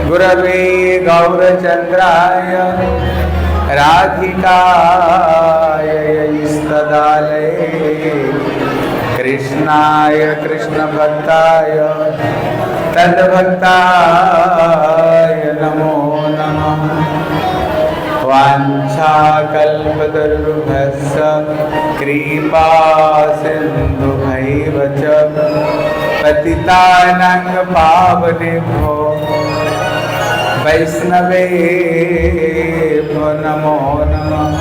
गुरवे गौरचन्द्राय राधिकाय यस्तदालये कृष्णाय कृष्णभक्ताय तद्भक्ताय नमो नमः। वाञ्छाकल्पतरुभ्यश्च कृपा सिन्धुभैव च पतितानां पावनेभ्यो वैष्णवेभ्यो नमो नमः।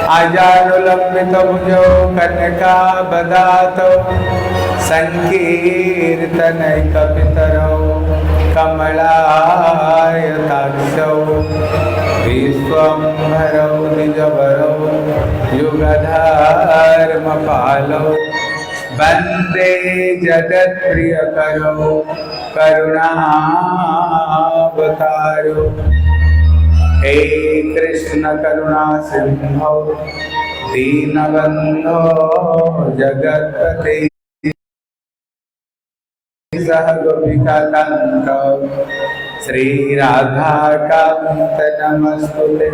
आजानुलम्बितभुजौ कनकावदातौ संकीर्तनैकपितरौ कमलायताक्षौ विश्वम्भरौ द्विजवरौ युगधर्मपालौ वन्दे जगत्प्रियकरौ करुणावतारो। हे कृष्ण करुणा सिंधौ दीनबन्धो जगत्पते सह गोपिकान्त श्रीराधाकान्त नमस्तुते।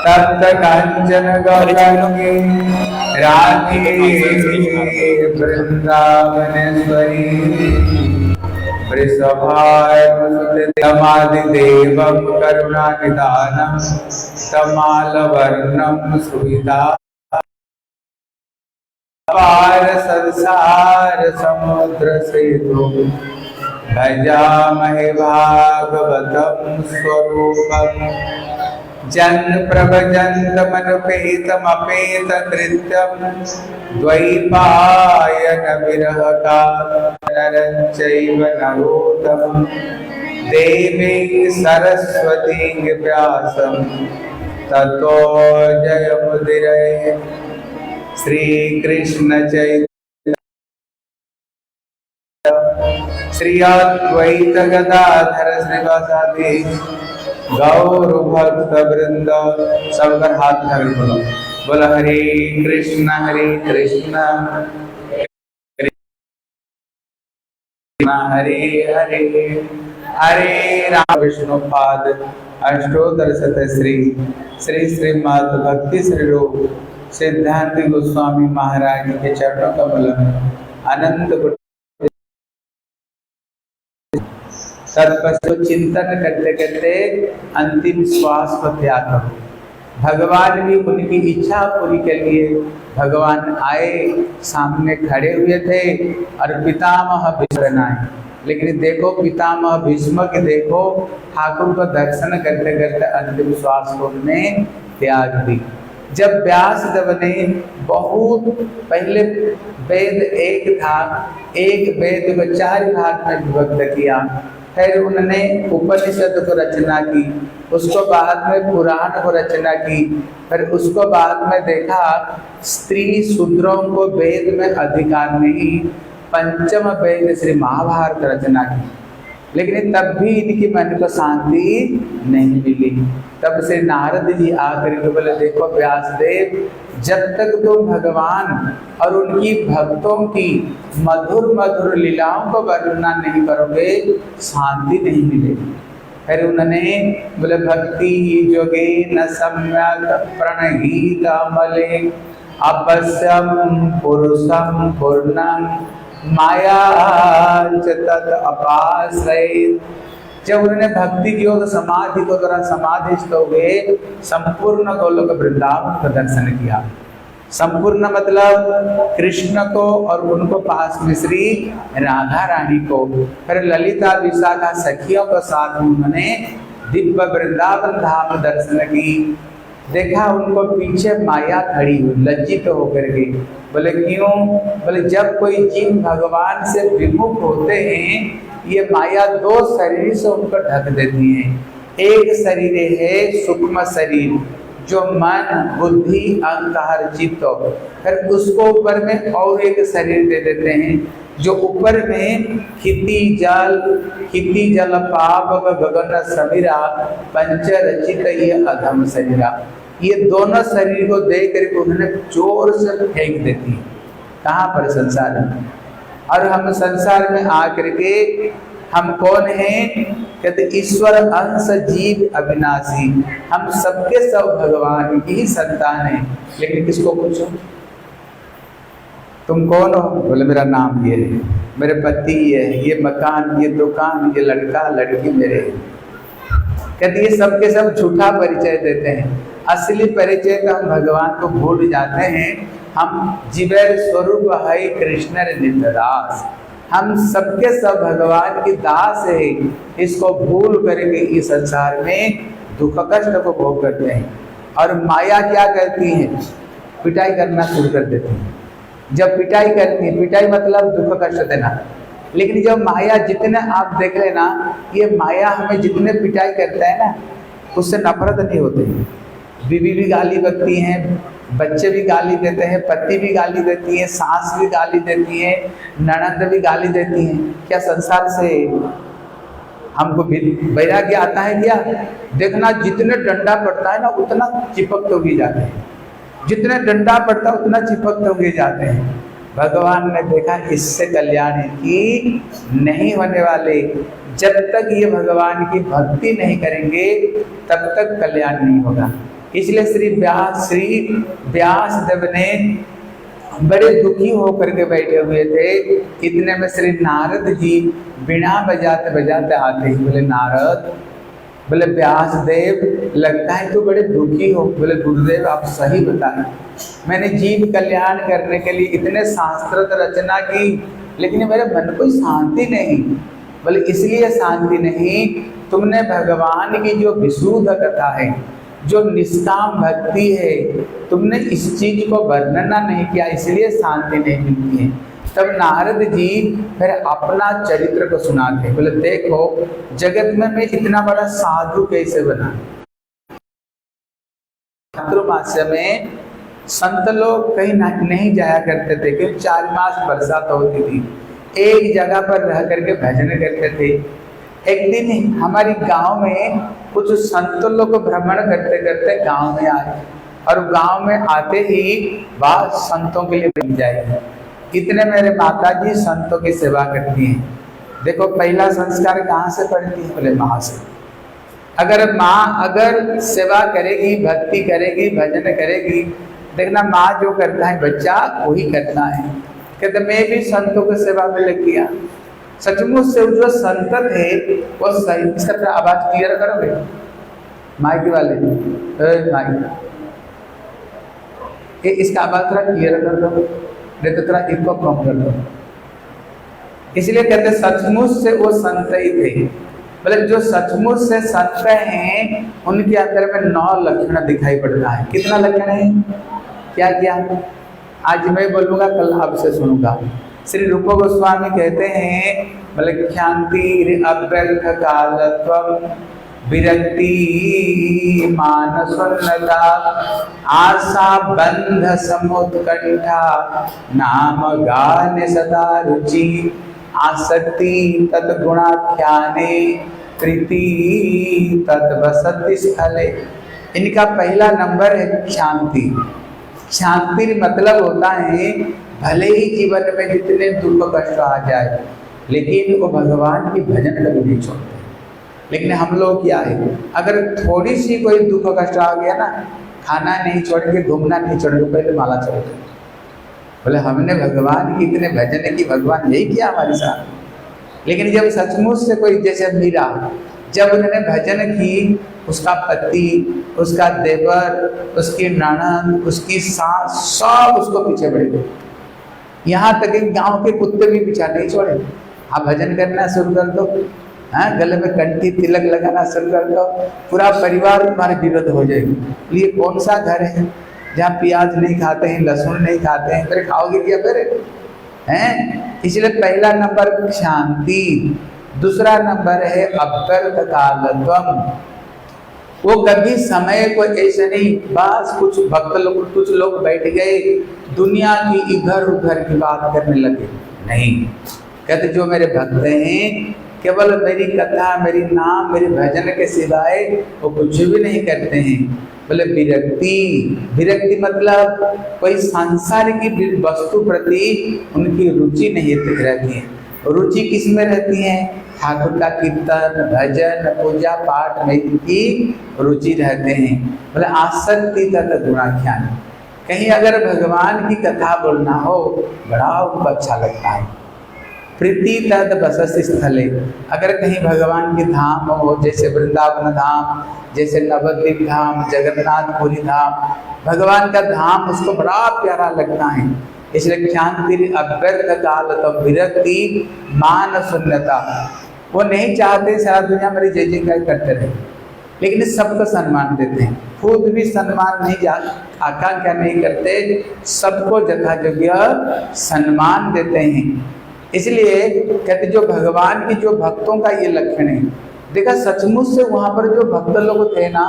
तप्त कांचन गौरांगी राधे वृंदावनेश्वरी वृषभानुसुते करुणानिधानं तमालवर्णं सुविधा पार संसार समुद्र सेतु भजामहे भागवतं स्वरूपम्। जन्म प्रभजन्तमनुपेतमपेत कृत्यं द्वैपायन विरह कारणञ्चैव नरोत्तमं देवी सरस्वती व्यासं ततो जयमुदीरये। श्रीकृष्ण चैतन्य श्री अद्वैत गदाधर श्रीवासादि गौर भक्त वृंद सबकर हाथ धर बोलो बोला हरे कृष्ण हरे हरे हरे राम विष्णु पाद अष्टोत्तर शत श्री श्री श्रीमद् भक्ति श्री रूप सिद्धांत गोस्वामी महाराज के चरणों कमल में अनंत सत्पथ चिंतन करते करते अंतिम श्वास को त्याग करो। भगवान भी उनकी इच्छा पूरी के लिए भगवान आए, सामने खड़े हुए थे और पितामह भीष्म आए। लेकिन देखो पितामह भीष्म के देखो ठाकुर को दर्शन करते करते अंतिम श्वास को उन्होंने त्याग दी। जब व्यासदेव ने बहुत पहले वेद एक था, एक वेद को 4 भाग में विभक्त किया, फिर उन्होंने उपनिषद को रचना की, उसको बाद में पुराण को रचना की, फिर उसको बाद में देखा स्त्री शूद्रों को वेद में अधिकार नहीं, पंचम वेद श्री महाभारत रचना की। लेकिन तब भी इनकी मन को शांति नहीं मिली। तब से नारद जी आकर के बोले देखो व्यासदेव, जब तक तुम भगवान और उनकी भक्तों की मधुर मधुर लीलाओं को वर्णना नहीं करोगे शांति नहीं मिलेगी। फिर उन्होंने बोले भक्ति जोगे न सम्यक प्रणहीत अमले अपश्यम पुरुषम पूर्णं माया तत् अपाश्रय। जब उन्होंने भक्ति योग समाधि को द्वारा समाधिस्थ हो गए, संपूर्ण गोलोक वृंदावन का दर्शन किया। संपूर्ण मतलब कृष्ण को और उनको पास में श्री राधा रानी को, फिर ललिता विशाखा सखियों के साथ उन्होंने दिव्य वृंदावन धाम दर्शन की। देखा उनको पीछे माया खड़ी हुई, लज्जित तो होकर के बोले क्यों? बोले जब कोई जीव भगवान से विमुख होते हैं, ये माया 2 शरीर से उनको ढक देती है। एक शरीर है सूक्ष्म शरीर जो मन बुद्धि अहंकार चित्त, फिर उसको ऊपर में और एक शरीर दे देते हैं जो ऊपर में खिति जल पाप गगन समीरा पंच रचित ये अधम शरीरा। ये दोनों शरीर को दे करके उन्होंने जोर से फेंक देती है। कहाँ पर? संसार में। और हम संसार में आकर के हम कौन हैं? कहते ईश्वर अंश जीव अविनाशी, हम सबके सब भगवान की ही संतान हैं। लेकिन किसको पूछो तुम कौन हो? बोले मेरा नाम ये है, मेरे पति ये मकान, ये दुकान, ये लड़का लड़की मेरे। कहते ये सबके सब झूठा परिचय देते हैं। असली परिचय का हम भगवान को भूल जाते हैं। हम जीवेर स्वरूप है कृष्ण नित्य, हम सबके सब भगवान की दास है। इसको भूल करके इस संसार में दुख कष्ट को भोग करते हैं। और माया क्या करती है? पिटाई करना शुरू कर देती है। जब पिटाई करती है, पिटाई मतलब दुख कष्ट देना। लेकिन जब माया जितने आप देख लेना, ये माया हमें जितने पिटाई करता है ना, उससे नफरत नहीं होती। बीवी भी गाली बकती हैं, बच्चे भी गाली देते हैं, पति भी गाली देती है, सास भी गाली देती है, ननद भी गाली देती हैं। क्या संसार से हमको वैराग्य आता है क्या? देखना जितने डंडा पड़ता है ना उतना चिपकते हुए जाते हैं, जितने डंडा पड़ता है उतना चिपकते हुए जाते हैं। भगवान ने देखा इससे कल्याण की नहीं होने वाले। जब तक ये भगवान की भक्ति नहीं करेंगे तब तक कल्याण नहीं होगा। इसलिए श्री व्यास देव ने बड़े दुखी होकर के बैठे हुए थे। इतने में श्री नारद जी बिना बजाते बजाते आते ही बोले नारद, बोले व्यास देव लगता है तो बड़े दुखी हो। बोले गुरुदेव आप सही बताएं, मैंने जीव कल्याण करने के लिए इतने शास्त्र रचना की, लेकिन मेरे मन को शांति नहीं। बोले इसलिए शांति नहीं, तुमने भगवान की जो विशुद्ध कथा है, जो निष्काम भक्ति है, तुमने इस चीज को वर्णना नहीं किया, इसलिए शांति नहीं मिलती है। तब नारद जी फिर अपना चरित्र को सुनाते। बोले देखो जगत में मैं इतना बड़ा साधु कैसे बना। चातुर्मास्य में संत लोग कहीं नहीं जाया करते थे, क्योंकि 4 मास बरसात होती थी। एक जगह पर रह करके भजन करते थे। एक दिन हमारी गांव में कुछ संत लोग भ्रमण करते करते गांव में आए, और गांव में आते ही बात संतों के लिए बन जाएगी। इतने मेरे माता जी संतों की सेवा करती हैं। देखो पहला संस्कार कहाँ से पड़ती है? बोले माँ से। अगर माँ अगर सेवा करेगी, भक्ति करेगी, भजन करेगी, देखना माँ जो करता है बच्चा वही करता है। कहते मैं भी संतों की सेवा में लग गया। सचमुच से जो संत थे वो सही। इसका आवाज क्लियर करोगे माइक वाले? माइक इसका आवाज थोड़ा क्लियर कर दो, नहीं तो थोड़ा इको कम कर दो। इसलिए कहते सचमुच से वो संत ही थे। मतलब जो सचमुच से संत हैं उनके अंदर में 9 लक्षण दिखाई पड़ता है। कितना लक्षण है? क्या क्या? आज मैं बोलूँगा, कल आपसे सुनूंगा। श्री रूप गोस्वामी कहते हैं, मतलब क्षांति अव्यर्थ कालत्वम विरक्ति मानसोन्नता आशा बंध समुत्कंठा नाम गान सदा रुचि आसक्ति तद्गुणाख्याने प्रीति तद्वसति स्थले। इनका पहला नंबर है शांति। शांति मतलब होता है भले ही जीवन में जितने दुख कष्ट आ जाए, लेकिन वो भगवान की भजन कभी नहीं छोड़ते। लेकिन हम लोग क्या है, अगर थोड़ी सी कोई दुख कष्ट आ गया ना, खाना नहीं छोड़ेंगे, घूमना नहीं छोड़ेंगे, पहले माला चढ़ देंगे। बोले हमने भगवान की इतने भजन की, भगवान यही किया हमारे साथ। लेकिन जब सचमुच से कोई, जैसे मीरा, जब उन्होंने भजन की, उसका पति, उसका देवर, उसकी ननद, उसकी सास, सब उसको पीछे पड़े थे। यहाँ तक कि गांव के कुत्ते भी पीछा नहीं छोड़े। आप भजन करना शुरू कर दो, हाँ, गले में कंठी तिलक लगाना शुरू कर दो, पूरा परिवार तुम्हारे विरुद्ध हो जाएगी। ये कौन सा घर है जहाँ प्याज नहीं खाते हैं, लहसुन नहीं खाते हैं? फिर खाओगे क्या फिर? हैं? इसलिए पहला नंबर शांति। दूसरा नंबर है अव्यर्थ कालत्वम। वो कभी समय को ऐसे नहीं, बस कुछ भक्त लोग, कुछ लोग बैठ गए दुनिया की इधर उधर की बात करने लगे। नहीं, कहते जो मेरे भक्त हैं केवल मेरी कथा, मेरी नाम, मेरे भजन के सिवाय वो कुछ भी नहीं करते हैं। बोले विरक्ति। विरक्ति मतलब कोई सांसार की वस्तु प्रति उनकी रुचि नहीं रहती है। रुचि किस में रहती है? ठाकुर का कीर्तन भजन पूजा पाठ में इनकी रुचि रहते हैं। बोले आसक्ति तत् गुणाख्यान, कहीं अगर भगवान की कथा बोलना हो बड़ा उनको अच्छा लगता है। प्रीति तद बसस स्थले, अगर कहीं भगवान की धाम हो जैसे वृंदावन धाम, जैसे नवद्वीप धाम, जगन्नाथपुरी धाम, भगवान का धाम उसको बड़ा प्यारा लगता है। इसलिए क्षांति अभ्यर्थ काल तब विरक्ति मान शून्यता, वो नहीं चाहते सारा दुनिया मेरी जय जयकार करते रहे, लेकिन सबको सम्मान देते हैं, खुद भी सम्मान नहीं आकांक्षा नहीं करते, सबको यथायोग्य सम्मान देते हैं। इसलिए कहते जो भगवान की जो भक्तों का ये लक्षण है। देखा सचमुच से वहां पर जो भक्त लोग थे ना,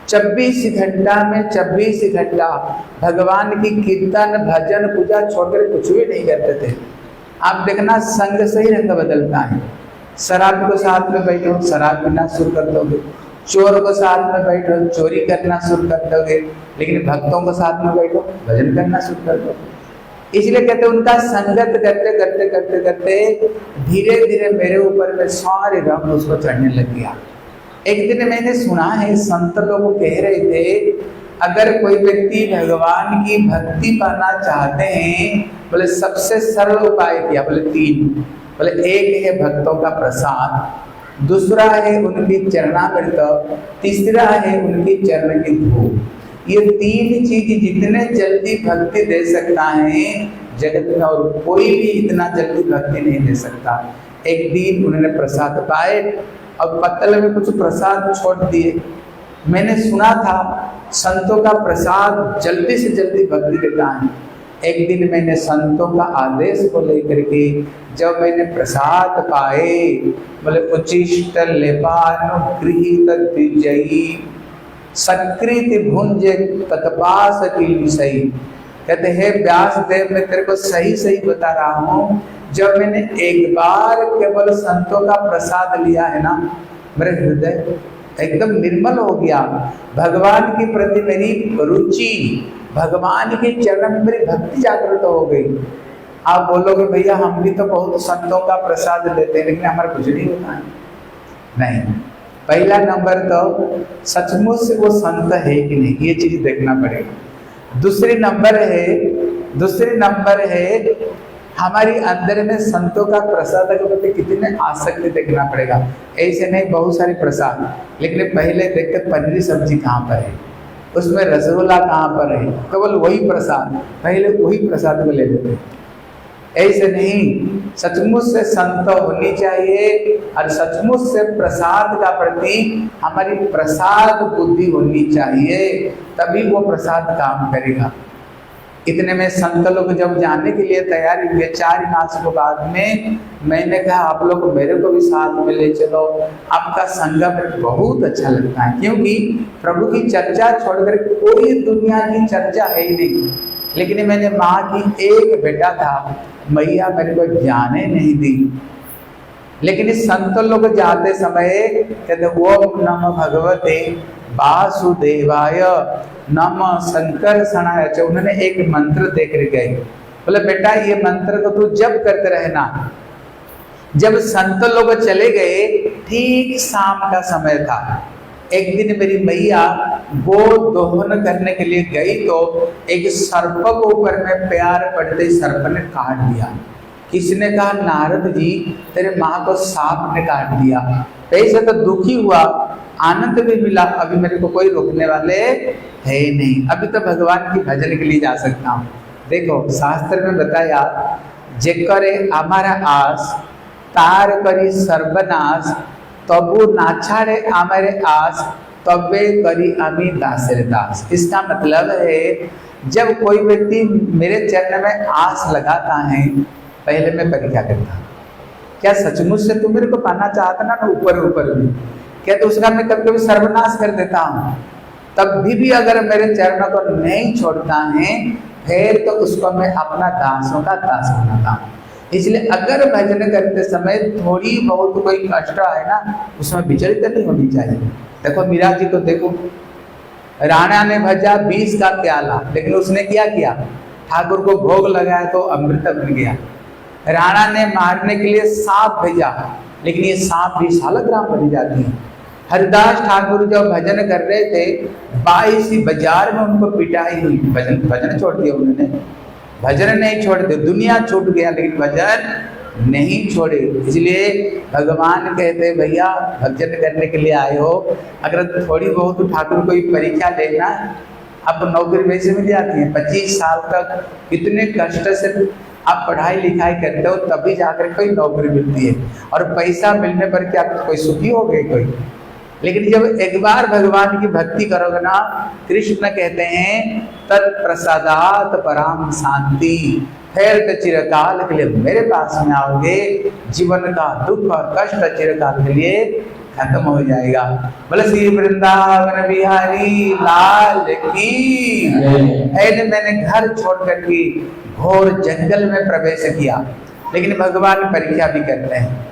24 घंटा में 24 घंटा भगवान की कीर्तन भजन पूजा छोड़कर कुछ भी नहीं करते थे। आप देखना संग से ही रंग बदलता है। शराब को साथ में बैठो शराब पीना शुरू कर दोगे, चोर को साथ में बैठो चोरी करना शुरू कर दोगे, लेकिन भक्तों को साथ में बैठो भजन करना शुरू कर दोगे। इसलिए कहते उनका संगत करते करते करते करते धीरे धीरे मेरे ऊपर में सारे रंग उसको चढ़ने लग गया। एक दिन मैंने सुना है संत लोग कह रहे थे, अगर कोई व्यक्ति भगवान की भक्ति पाना चाहते हैं, बोले सबसे सरल उपाय क्या, बोले 3, बोले एक है भक्तों का प्रसाद, दूसरा है उनकी चरणामृत, तीसरा है उनकी चरण की धूप। ये 3 चीज जितने जल्दी भक्ति दे सकता है जगत में और कोई भी इतना जल्दी भक्ति नहीं दे सकता। एक दिन उन्होंने प्रसाद पाए और पत्तल में कुछ प्रसाद छोड़ दिए। मैंने सुना था संतों का प्रसाद जल्दी से जल्दी भक्ति देता है। एक दिन मैंने संतों का आदेश को लेकर के जब मैंने प्रसाद पाए, बोले उचिष्ट लेपानुगृहीत द्विजयी सकृति भुंजे तत्पास की विषयी। कहते हैं व्यास देव मैं तेरे को सही सही बता रहा हूँ, जब मैंने एक बार केवल संतों का प्रसाद लिया है ना, मेरे हृदय एकदम निर्मल हो गया। भगवान के प्रति मेरी रुचि, भगवान के चरण में मेरी भक्ति जागृत हो गई। आप बोलोगे भैया हम भी तो बहुत संतों का प्रसाद लेते हैं, लेकिन हमारा कुछ नहीं होता है। नहीं, पहला नंबर तो सचमुच से वो संत है कि नहीं, ये चीज देखना पड़ेगा। दूसरी नंबर है हमारी अंदर में संतों का प्रसाद के प्रति कितने आसक्ति देखना पड़ेगा। ऐसे नहीं बहुत सारे प्रसाद, लेकिन पहले देखते पनीर सब्जी कहाँ पर है, उसमें रसगुल्ला कहाँ पर है, केवल वही प्रसाद, पहले वही प्रसाद को ले लेते। ऐसे नहीं, सचमुच से संत होनी चाहिए और सचमुच से प्रसाद का प्रति हमारी प्रसाद बुद्धि होनी चाहिए, तभी वो प्रसाद काम करेगा। इतने में संत लोग जब जाने के लिए तैयारी हुए 4 मास के बाद में, मैंने कहा आप लोग मेरे को भी साथ में ले चलो, आपका संगम में बहुत अच्छा लगता है, क्योंकि प्रभु की चर्चा छोड़कर कोई दुनिया की चर्चा है ही नहीं। लेकिन मैंने माँ की एक बेटा था, मैया मेरे को जाने नहीं दी, लेकिन इस संत लोग जाते समय कहते ओम नमः भगवते वासुदेवाय नमः संकर्षणाय, उन्होंने एक मंत्र दे कर गए। बोले बेटा ये मंत्र को तू जब करते रहना। जब संत लोग चले गए, ठीक शाम का समय था। एक दिन मेरी मैया गो दोहन करने के लिए गई तो एक सर्प को ऊपर में प्यार पड़ते सर्प ने काट दिया। किसने कहा नारद जी तेरे माँ को सांप ने काट दिया। ऐसे तो दुखी हुआ, आनंद भी मिला, अभी मेरे को कोई रोकने वाले है नहीं, अभी तो भगवान की भजन के लिए जा सकता हूँ। देखो शास्त्र में बताया जे करे हमारा आस तार करी सर्वनाश, तबु नाछाड़े हमारे आस तबे करी अमी दासेर दास। इसका मतलब है जब कोई व्यक्ति मेरे चरण में आस लगाता है, पहले मैं परीक्षा करता हूँ क्या सचमुच से तू मेरे को पाना चाहता ना, ऊपर ऊपर भी क्या तो उसका मैं कभी कभी सर्वनाश कर देता हूँ। तब भी अगर मेरे चरण को नहीं छोड़ता है, फिर तो उसको मैं अपना दासों का दास बनाता हूँ। इसलिए अगर भजन करते समय थोड़ी बहुत कोई कष्ट है ना, उसमें विचलित नहीं होनी चाहिए। देखो मीरा जी को देखो, राणा ने भजा 20 का प्याला, लेकिन उसने क्या किया, ठाकुर को भोग लगाया तो अमृत बन गया। राणा ने मारने के लिए सांप भेजा, लेकिन ये सांप भी सालग्राम बन जाती है। हरिदास ठाकुर जब भजन कर रहे थे 22 बाजार में उनको पिटाई हुई, भजन छोड़ दिया उन्होंने, भजन नहीं छोड़ दिया, दुनिया छूट गया लेकिन भजन नहीं छोड़े। इसलिए भगवान कहते भैया भजन करने के लिए आए हो, अगर थोड़ी बहुत ठाकुर कोई परीक्षा लेना, अब नौकरी वैसे मिल जाती है, 25 साल तक कितने कष्ट से आप पढ़ाई लिखाई करते हो तभी जाकर कोई नौकरी मिलती है, और पैसा मिलने पर क्या कोई सुखी हो गए कोई। लेकिन जब एक बार भगवान की भक्ति करोगे ना, कृष्ण कहते हैं तत्प्रसादात पराम शांति, फिर तो चिरकाल के लिए मेरे पास में आओगे, जीवन का दुख और कष्ट चिरकाल के लिए खत्म हो जाएगा। बोले श्री वृंदावन बिहारी लाल की। मैंने घर छोड़ करके घोर जंगल में प्रवेश किया, लेकिन भगवान परीक्षा भी करते हैं।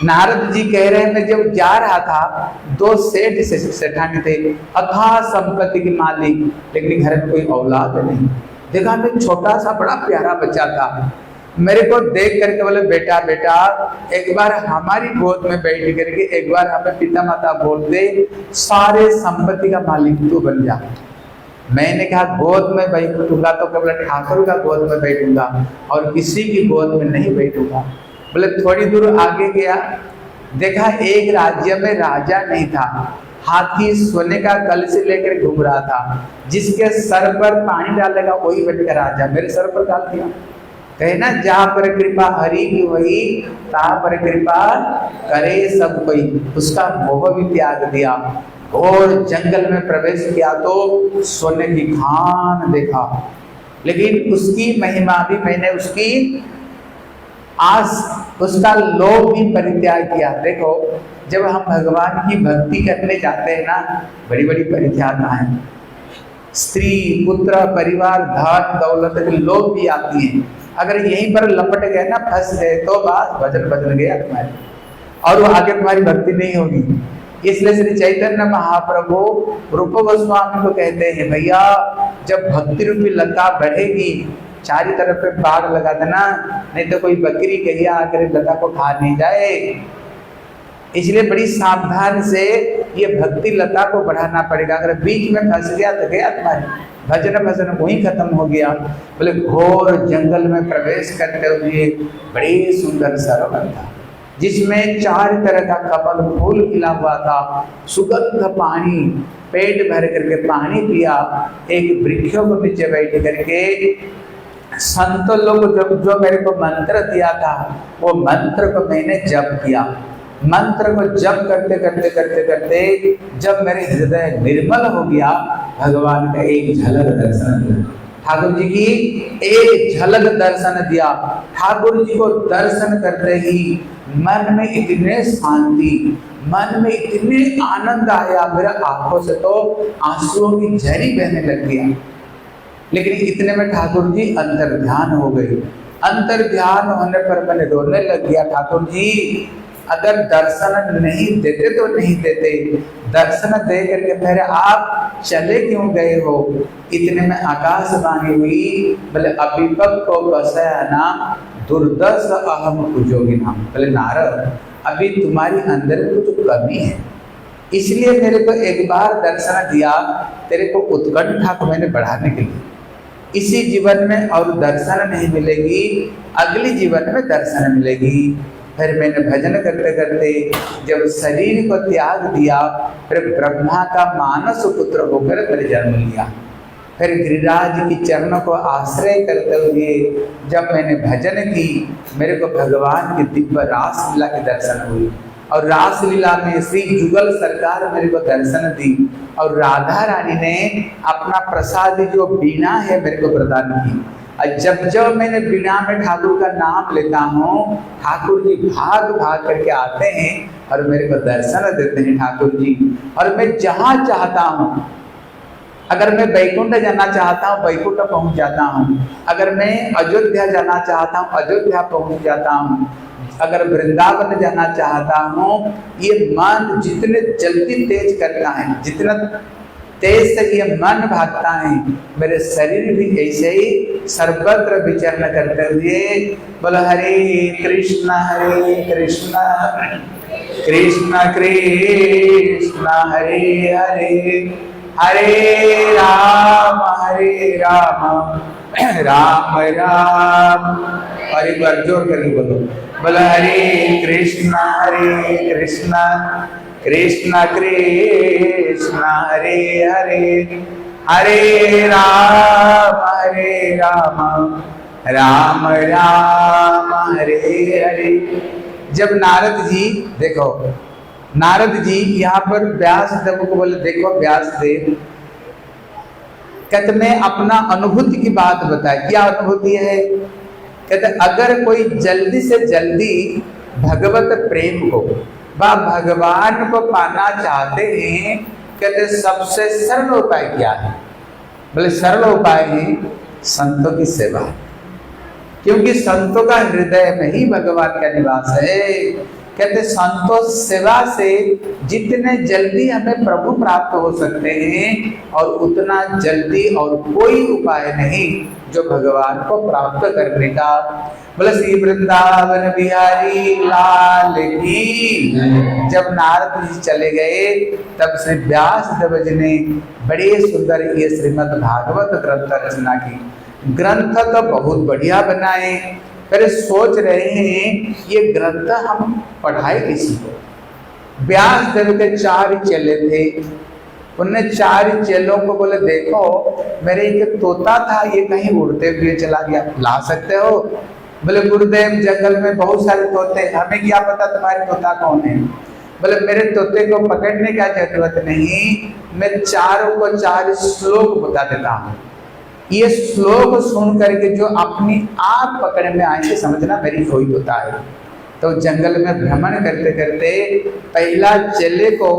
नारद जी कह रहे हैं मैं जब जा रहा था, 2 सेठ सेठानी थे, अथाह संपत्ति के मालिक, लेकिन घर में कोई औलाद नहीं। देखा मैं छोटा सा बड़ा प्यारा बच्चा था, मेरे को देख करके बोले बेटा बेटा एक बार हमारी गोद में बैठ करके एक बार हमें पिता माता बोल दे, सारे संपत्ति का मालिक तू बन जा। मैंने कहा गोद में बैठूंगा तो केवल ठाकुर का गोद में बैठूंगा और किसी की गोद में नहीं बैठूंगा। बोले थोड़ी दूर आगे गया, देखा एक राज्य में राजा नहीं था, हाथी सोने का कलश लेकर घूम रहा था, जिसके सर पर पानी डालेगा वही बनकर राजा, मेरे सर पर डाल दिया। कहे ना जहाँ पर कृपा हरि की वही, तहाँ पर कृपा करे सब कोई, उसका मोह भी त्याग दिया और जंगल में प्रवेश किया तो सोने की खान देखा, लेकिन उसकी महिमा भी मैंने उसकी उसका लोभ भी परित्याग किया। देखो जब हम भगवान की भक्ति करने जाते हैं ना, बड़ी बड़ी परीक्षाएं हैं, स्त्री पुत्र परिवार धन दौलत के लोभ भी आती हैं। अगर यहीं पर लपट गए ना, फंस गए तो बस भजन बदल गया तुम्हारे, और वो आगे तुम्हारी भक्ति नहीं होगी। इसलिए श्री चैतन्य महाप्रभु रूप गोस्वामी को कहते हैं भैया जब भक्ति रूपी लता बढ़ेगी, चारों तरफ पे बाग लगा देना, नहीं तो कोई बकरी कहिया आकर लता को खा नहीं जाए। इसलिए बड़ी सावधान से ये भक्ति लता को बढ़ाना पड़ेगा। अगर बीच में फंस गया तो गया तुम्हारे भजन वहीं खत्म हो गया। बोले घोर जंगल में प्रवेश करते हुए बड़ी सुंदर सरोवर था, जिसमें 4 तरह का कमल फूल खिला हुआ था, सुगंध पानी, पेट भर करके पानी पिया। एक वृक्षों को नीचे बैठ करके संत लोग जो मेरे को मंत्र दिया था, वो मंत्र को मैंने जप किया। मंत्र को जप करते करते करते करते जब मेरे हृदय निर्मल हो गया, भगवान का एक झलक दर्शन दिया, ठाकुर जी की एक झलक दर्शन दिया। ठाकुर जी को दर्शन करते ही मन में इतने शांति, मन में इतने आनंद आया, मेरा आंखों से तो आंसुओं की झरी बहने लग गया। लेकिन इतने में ठाकुर जी अंतर ध्यान हो गए। अंतर ध्यान होने पर मैंने रोने लग गया, ठाकुर जी अगर दर्शन नहीं देते तो नहीं देते, दर्शन दे करके फिर आप चले क्यों गए हो। इतने में आकाशवाणी हुई, बोले अभिपक को बसयाना दुर्दश अहम कुजोगिना। बोले नारद अभी तुम्हारी अंदर कुछ कमी है, इसलिए मेरे को एक बार दर्शन दिया, तेरे को उत्कंठा को मैंने बढ़ाने के लिए। इसी जीवन में और दर्शन नहीं मिलेगी, अगली जीवन में दर्शन मिलेगी। फिर मैंने भजन करते करते जब शरीर को त्याग दिया, फिर ब्रह्मा का मानस पुत्र होकर फिर जन्म लिया। फिर गिरिराज की चरणों को आश्रय करते हुए जब मैंने भजन की, मेरे को भगवान की दिव्य रासलीला के दर्शन हुई, और रासलीला में श्री जुगल सरकार मेरे को दर्शन दी, और राधा रानी ने अपना प्रसाद जो बीणा है मेरे को प्रदान की। और जब जब मैंने बीणा में ठाकुर का नाम लेता हूँ, ठाकुर जी भाग भाग करके आते हैं और मेरे को दर्शन देते हैं ठाकुर जी। और मैं जहाँ चाहता हूँ, अगर मैं बैकुंठ जाना चाहता हूँ बैकुंठ पहुँच जाता हूँ, अगर मैं अयोध्या जाना चाहता हूँ अयोध्या पहुँच जाता हूँ, अगर वृंदावन जाना चाहता हूँ। ये मन जितने जल्दी तेज करता है, जितना तेज तक ये मन भागता है, मेरे शरीर भी ऐसे ही सर्वत्र विचरण करते हुए बोलो हरे कृष्ण कृष्ण कृष्ण हरे हरे, हरे राम राम राम। और एक बार जोर करके बोलो, बोलो हरे कृष्ण कृष्ण कृष्ण हरे हरे, हरे राम राम राम हरे हरे। जब नारद जी, देखो नारद जी यहाँ पर व्यास देव को बोले, देखो व्यास देव, कहते मैं अपना अनुभूति की बात बताए। क्या अनुभूति है? कहते अगर कोई जल्दी से जल्दी भगवत प्रेम को व भगवान को पाना चाहते हैं, कहते सबसे सरल उपाय क्या है? बोले सरल उपाय है संतों की सेवा, क्योंकि संतों का हृदय में ही भगवान का निवास है। कहते संतों सेवा से जितने जल्दी हमें प्रभु प्राप्त हो सकते हैं, और उतना जल्दी और कोई उपाय नहीं जो भगवान को प्राप्त करने का। बोले श्री वृंदावन बिहारी लाल की। जब नारद जी चले गए, तब श्री व्यास देव जी ने बड़े सुंदर ये श्रीमद् भागवत ग्रंथ रचना की। ग्रंथ तो बहुत बढ़िया बनाए, फिर सोच रहे हैं ये ग्रंथ हम पढ़ाए किसी को। व्यास देव के 4 चेले थे, उनने 4 चेलों को बोले देखो मेरे एक तोता था, ये कहीं उड़ते हुए चला गया, ला सकते हो? बोले गुरुदेव जंगल में बहुत सारे तोते, हमें क्या पता तुम्हारे तोता कौन है। बोले मेरे तोते को पकड़ने का जरूरत नहीं, मैं चारों को 4 श्लोक बता देता हूँ। ये श्लोक सुन करके जो अपनी आप पकड़ में आए, समझना मेरी कोई होता है। तो जंगल में भ्रमण करते करते पहला चेले को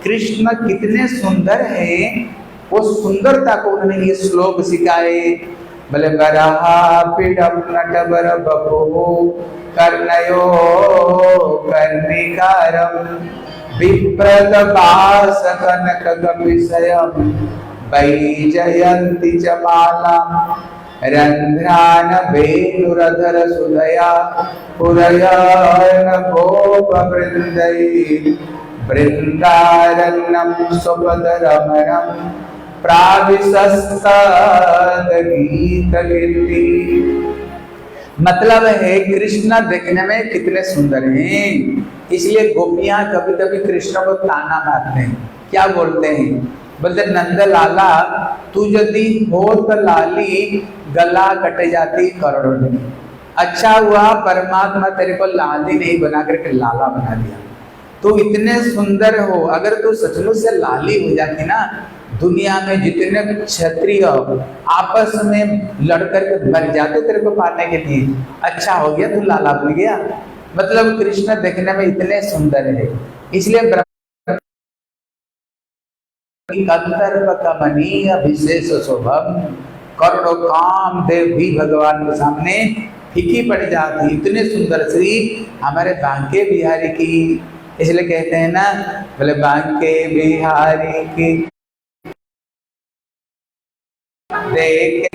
कृष्ण कितने सुंदर है, वो सुंदरता को उन्होंने ये श्लोक सिखाए। बोले बराहा पीडम नटवर बपो कर्णयो कर्णिकारम विप्रत बास कनक गमिषयम वैजयन्ति च मालां रंध्रान वेणुरधर सुधया पुरयन गोपवृन्दै वृन्दारण्यं स्वपदरमणं प्राविशस्तद्गीतकीर्ति। मतलब है कृष्ण देखने में कितने सुंदर हैं, इसलिए गोपियां कभी कभी कृष्ण को ताना मारते हैं। क्या बोलते हैं? बोलते नंद लाला तू यदि हो तो लाली गला कट जाती करोड़ों में। अच्छा हुआ परमात्मा तेरे को लाली नहीं बना करके लाला बना दिया। तू इतने सुंदर हो, अगर तू सचमुच से लाली हो जाती ना, दुनिया में जितने क्षत्रिय आपस में लड़ करके मर जाते तेरे को पाने के लिए। अच्छा हो गया तू लाला बन गया। मतलब कृष्ण देखने में इतने सुंदर है, इसलिए कंदर्प कमनीय विशेष शोभम करोड़ों काम देव भी भगवान के सामने फीकी पड़ जाती। इतने सुंदर श्री हमारे बांके बिहारी की, इसलिए कहते हैं ना, बोले बांके बिहारी की देख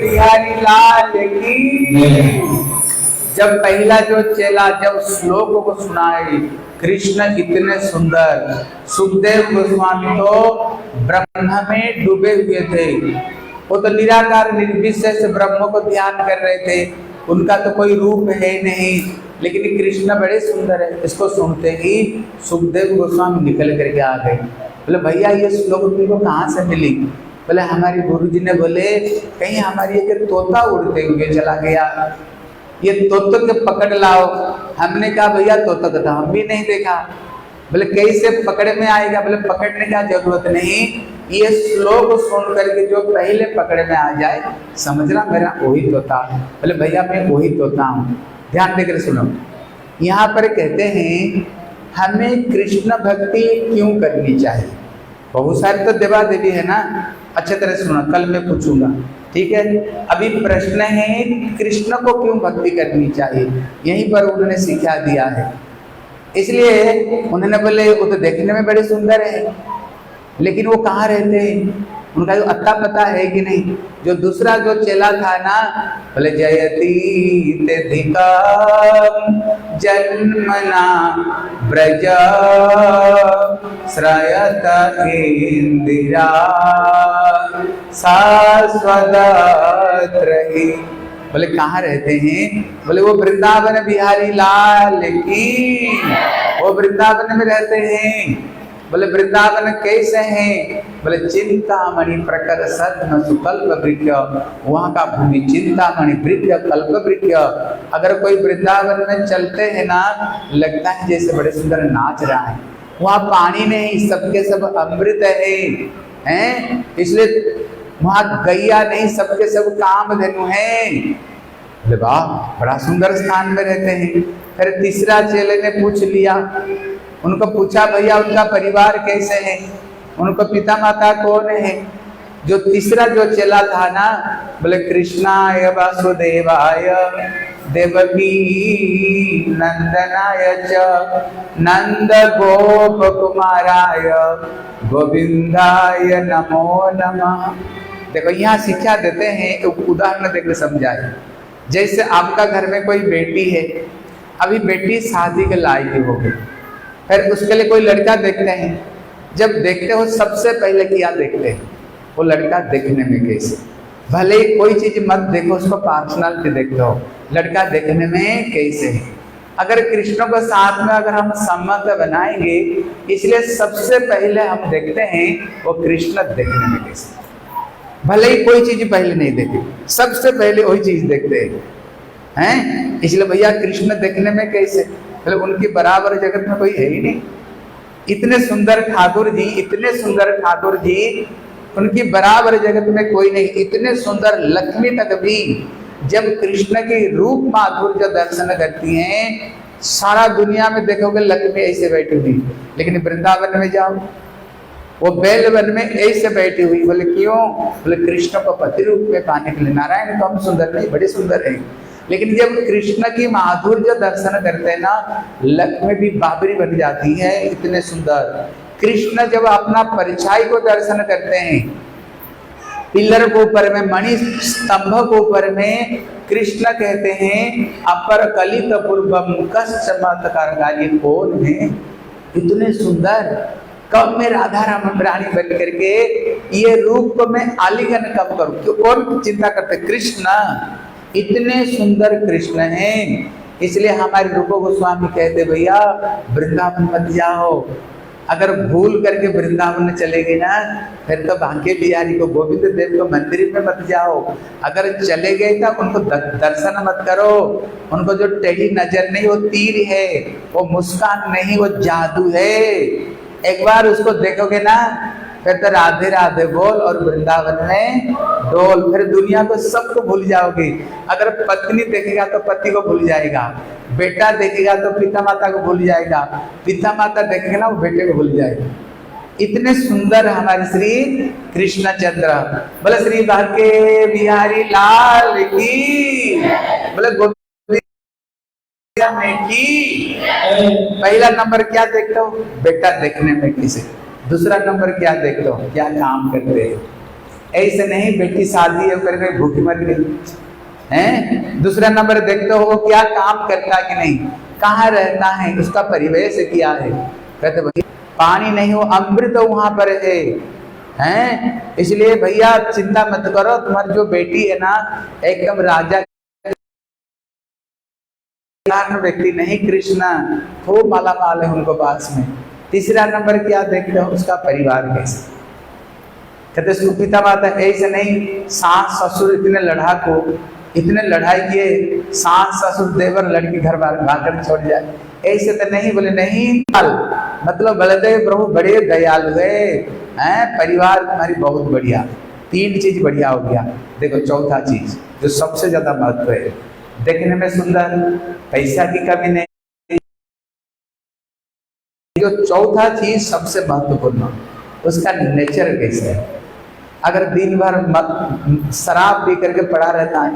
बिहारी लाल की। जब पहला जो चेला जब श्लोक को सुनाए, कृष्ण इतने सुंदर, सुखदेव गोस्वामी तो ब्रह्म में डूबे हुए थे। वो तो निराकार निर्विशेष ब्रह्म को ध्यान कर रहे थे, उनका तो कोई रूप है नहीं, लेकिन कृष्ण बड़े सुंदर है। इसको सुनते ही सुखदेव गोस्वामी निकल करके आ गए। बोले भैया ये श्लोक तुमको कहाँ से मिली? बोले हमारे गुरुजी ने बोले कहीं हमारी एक तोता उड़ते हुए चला गया, ये तोते के पकड़ लाओ। हमने कहा भैया तोता को तो हम भी नहीं देखा। बोले कैसे पकड़ में आएगा? बोले पकड़ने का जरूरत नहीं, ये श्लोक सुन करके जो पहले पकड़ में आ जाए समझना मेरा वही तोता। बोले भैया मैं वही तोता हूँ। ध्यान देकर सुनो, यहाँ पर कहते हैं हमें कृष्ण भक्ति क्यों करनी चाहिए। बहुत सारे तो देवा देवी है ना, अच्छे तरह सुनो, कल मैं पूछूंगा, ठीक है। अभी प्रश्न है कृष्ण को क्यों भक्ति करनी चाहिए, यहीं पर उन्होंने शिक्षा दिया है। इसलिए उन्होंने बोले वो तो देखने में बड़े सुंदर है, लेकिन वो कहाँ रहते हैं, उनका जो अत्ता पता है कि नहीं। जो दूसरा जो चेला था ना, बोले जयती जन्मना ब्रज श्रयत इंदिरा शाश्वत रही। बोले कहाँ रहते हैं? बोले वो वृंदावन बिहारी लाल की, वो वृंदावन में रहते हैं। बोले वृंदावन कैसे हैं? बोले चिंतामणि प्रकर सद्म सुकल्प वृक्ष, वहाँ का भूमि चिंतामणि वृक्ष कल्प वृक्ष। अगर कोई वृंदावन में चलते हैं ना, लगता है जैसे बड़े सुंदर नाच रहा है। वहाँ पानी नहीं, सबके सब अमृत है, इसलिए वहाँ गैया नहीं, सबके सब कामधेनु हैं। बोले वाह बड़ा सुंदर स्थान में रहते हैं। फिर तीसरा चेले ने पूछ लिया, उनको पूछा भैया उनका परिवार कैसे है, उनको पिता माता कौन है। जो तीसरा जो चेला था ना, बोले कृष्णाय वासुदेवाय देवकी नंदनाय च नंद गोप कुमाराय गोविंदाय नमो नमः। देखो यहाँ शिक्षा देते हैं, एक उदाहरण देकर समझाए। जैसे आपका घर में कोई बेटी है, अभी बेटी शादी के लायक हो गई, फिर उसके लिए कोई लड़का देखते हैं। जब देखते हो सबसे पहले क्या देखते हैं? वो लड़का देखने में कैसे, भले ही कोई चीज मत देखो, उसको पर्सनालिटी देखते हो, लड़का देखने में कैसे है। अगर कृष्ण को साथ में अगर हम संबंध बनाएंगे, इसलिए सबसे पहले हम देखते हैं वो कृष्ण देखने में कैसे। भले ही कोई चीज पहले नहीं देखे, सबसे पहले वही चीज देखते हैं। इसलिए भैया कृष्ण देखने में कैसे, मतलब उनके बराबर जगत में कोई है ही नहीं। इतने सुंदर ठाकुर जी, इतने सुंदर ठाकुर जी, उनकी बराबर जगत में कोई नहीं। इतने सुंदर लक्ष्मी तक भी जब कृष्ण के रूप माधुर्य दर्शन करती हैं, सारा दुनिया में देखोगे लक्ष्मी ऐसे बैठी हुई, लेकिन वृंदावन में जाओ वो बेलवन में ऐसे बैठी हुई। बोले क्यों? बोले कृष्ण को पति रूप में पाने के लिए। नारायण तो हम सुंदर नहीं, बड़े सुंदर है, लेकिन जब कृष्ण की माधुर्य दर्शन करते हैं ना, लक्ष्मी भी बाबरी बन जाती है, इतने सुंदर। कृष्ण जब अपना परछाई को दर्शन करते हैं, पिलर के ऊपर में, मणि स्तंभ के ऊपर में, कृष्ण कहते हैं अपर कलित पूर्वम कस चमत्कार, ये कौन है इतने सुंदर, कब मैं राधा राम रानी बन करके ये रूप में आलिंगन कब करूं? क्यों कौन चिंता करते? कृष्ण, इतने सुंदर कृष्ण हैं। इसलिए हमारे रूप गोस्वामी कहते भैया वृंदावन मत जाओ, अगर भूल करके वृंदावन चले गए ना फिर तो बांके बिहारी को, गोविंद देव को मंदिर में मत जाओ। अगर चले गए तो उनको दर्शन मत करो, उनको जो टेढ़ी नजर नहीं वो तीर है, वो मुस्कान नहीं वो जादू है। एक बार उसको देखोगे ना फिर तो राधे राधे बोल और वृंदावन में डोल, फिर दुनिया को सबको भूल जाओगे। अगर पत्नी देखेगा तो पति को भूल जाएगा, बेटा देखेगा तो पिता माता को भूल जाएगा, पिता माता देखेगा ना वो बेटे को भूल जाएगा। इतने सुंदर हमारे श्री कृष्णचंद्र। बोले श्री बांके बिहारी लाल की, बोले गोविंद की। पहला नंबर क्या देखते हो? बेटा देखने में किसे। दूसरा नंबर क्या देखते हो? क्या काम करते हैं। ऐसे नहीं बेटी शादी करके भूखी मर गई हैं। दूसरा नंबर देखते हो क्या काम करता कि नहीं, कहाँ रहता है, उसका परिवेश क्या है। कहते भाई पानी नहीं हो अमृत तो वहां पर है हैं। इसलिए भैया चिंता मत करो, तुम्हारी जो बेटी है ना एकदम राजा व्यक्ति नहीं, कृष्णा खूब माला माल है उनको पास में। तीसरा नंबर क्या देखते हो? उसका परिवार कैसे। कहते उसको पिता माता ऐसे नहीं, सास ससुर इतने लड़ाकू, इतने लड़ाई किए, सास ससुर देवर लड़की घर भाकर छोड़ जाए, ऐसे तो नहीं। बोले नहीं, मतलब बलदेव प्रभु बड़े दयालु है, परिवार तुम्हारी बहुत बढ़िया। तीन चीज बढ़िया हो गया। देखो चौथा चीज जो सबसे ज्यादा महत्व है, देखने में सुंदर, पैसा की कमी नहीं, जो चौथा चीज सबसे महत्वपूर्ण उसका नेचर कैसे है। अगर दिन भर शराब पी करके पड़ा रहता है,